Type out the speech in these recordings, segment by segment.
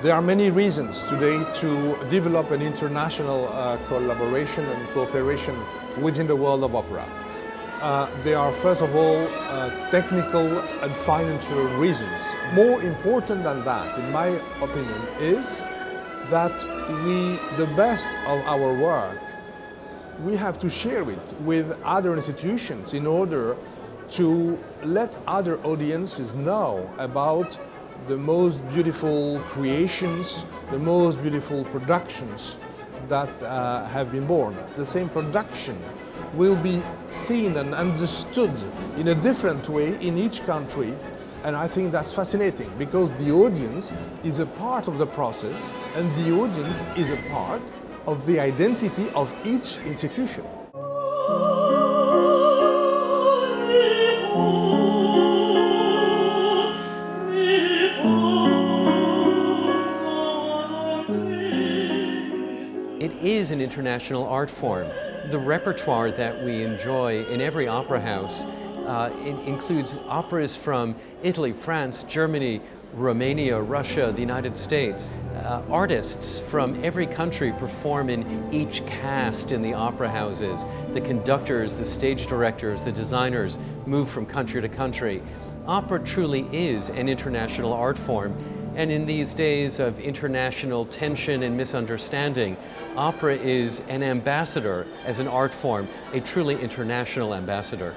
There are many reasons today to develop an international collaboration and cooperation within the world of opera. There are, first of all, technical and financial reasons. More important than that, in my opinion, is that the best of our work, we have to share it with other institutions in order to let other audiences know about the most beautiful creations, the most beautiful productions that have been born. The same production will be seen and understood in a different way in each country, and I think that's fascinating because the audience is a part of the process and the audience is a part of the identity of each institution. It is an international art form. The repertoire that we enjoy in every opera house includes operas from Italy, France, Germany, Romania, Russia, the United States. Artists from every country perform in each cast in the opera houses. The conductors, the stage directors, the designers move from country to country. Opera truly is an international art form. And in these days of international tension and misunderstanding, opera is an ambassador as an art form, a truly international ambassador.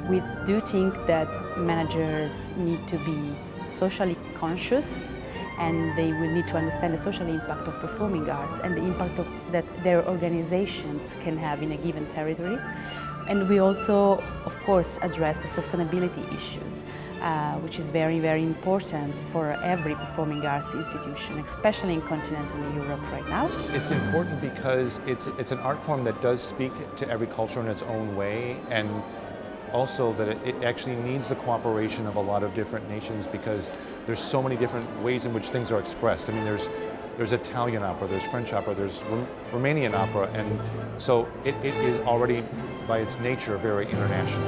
We do think that managers need to be socially conscious and they will need to understand the social impact of performing arts and the impact that their organizations can have in a given territory. And we also, of course, address the sustainability issues, which is very, very important for every performing arts institution, especially in continental Europe right now. It's important because it's an art form that does speak to every culture in its own way, and also that it actually needs the cooperation of a lot of different nations because there's so many different ways in which things are expressed. I mean, there's Italian opera, there's French opera, there's Romanian opera, and so it is already, by its nature, very international.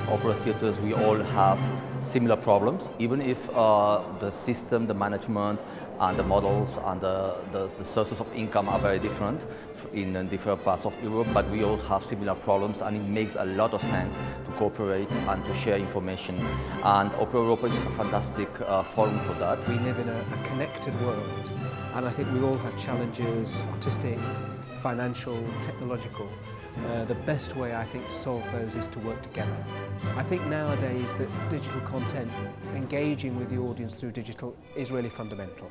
Opera theaters, we all have similar problems, even if the system, the management, and the models and the sources of income are very different in different parts of Europe, but we all have similar problems, and it makes a lot of sense to cooperate and to share information. And Opera Europa is a fantastic forum for that. We live in a connected world, and I think we all have challenges, artistic, financial, technological. The best way, I think, to solve those is to work together. I think nowadays that digital content, engaging with the audience through digital, is really fundamental.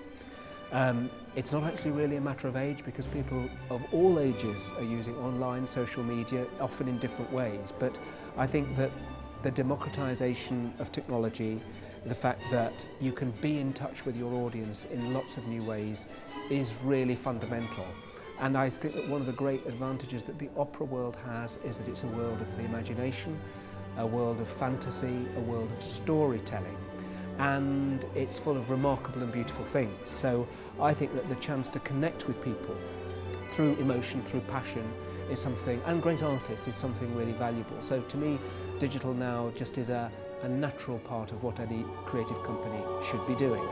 It's not actually really a matter of age because people of all ages are using online, social media, often in different ways. But I think that the democratization of technology, the fact that you can be in touch with your audience in lots of new ways is really fundamental. And I think that one of the great advantages that the opera world has is that it's a world of the imagination, a world of fantasy, a world of storytelling. And it's full of remarkable and beautiful things. So I think that the chance to connect with people through emotion, through passion, is something, and great artists, is something really valuable. So to me, digital now just is a natural part of what any creative company should be doing.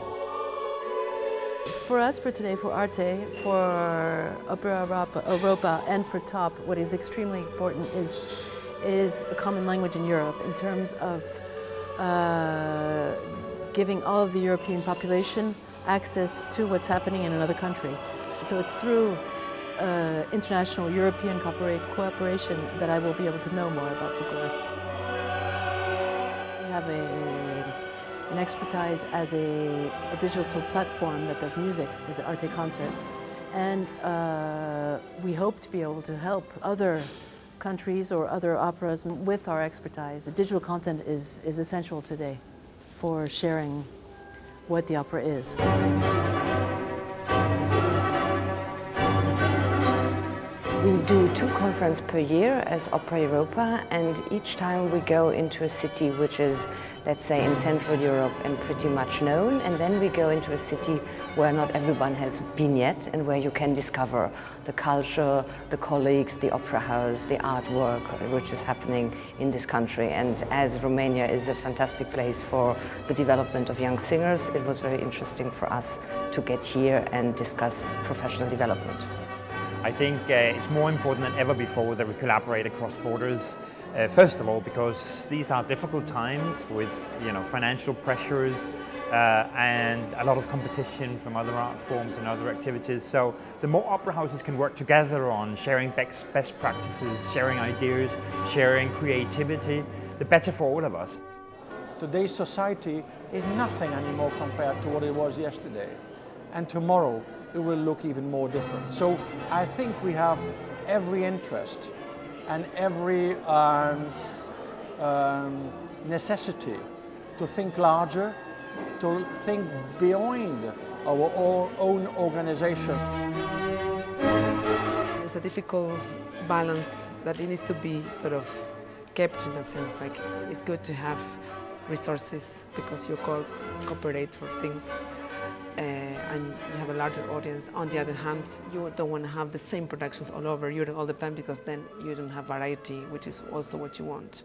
For us, for today, for Arte, for Opera Europa, and for TOP, what is extremely important is a common language in Europe in terms of giving all of the European population access to what's happening in another country. So it's through international European cooperation that I will be able to know more about Bucharest. We have an expertise as a digital platform that does music with the Arte Concert, and we hope to be able to help other countries or other operas with our expertise. Digital content is essential today for sharing what the opera is. We do 2 conferences per year as Opera Europa, and each time we go into a city which is, let's say, in Central Europe and pretty much known, and then we go into a city where not everyone has been yet and where you can discover the culture, the colleagues, the opera house, the artwork which is happening in this country. And as Romania is a fantastic place for the development of young singers, it was very interesting for us to get here and discuss professional development. I think it's more important than ever before that we collaborate across borders. First of all, because these are difficult times with financial pressures and a lot of competition from other art forms and other activities. So the more opera houses can work together on sharing best practices, sharing ideas, sharing creativity, the better for all of us. Today's society is nothing anymore compared to what it was yesterday. And tomorrow it will look even more different. So I think we have every interest and every necessity to think larger, to think beyond our own organization. It's a difficult balance that it needs to be sort of kept in a sense. Like, it's good to have resources because you cooperate for things. And you have a larger audience. On the other hand, you don't want to have the same productions all over Europe all the time because then you don't have variety, which is also what you want.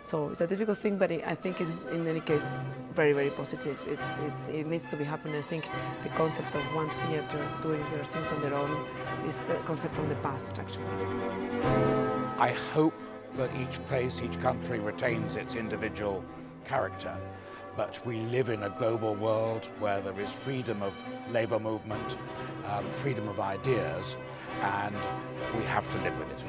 So it's a difficult thing, but I think it's in any case very, very positive. It needs to be happening. I think the concept of one theatre doing their things on their own is a concept from the past, actually. I hope that each place, each country retains its individual character. But we live in a global world where there is freedom of labour movement, freedom of ideas, and we have to live with it.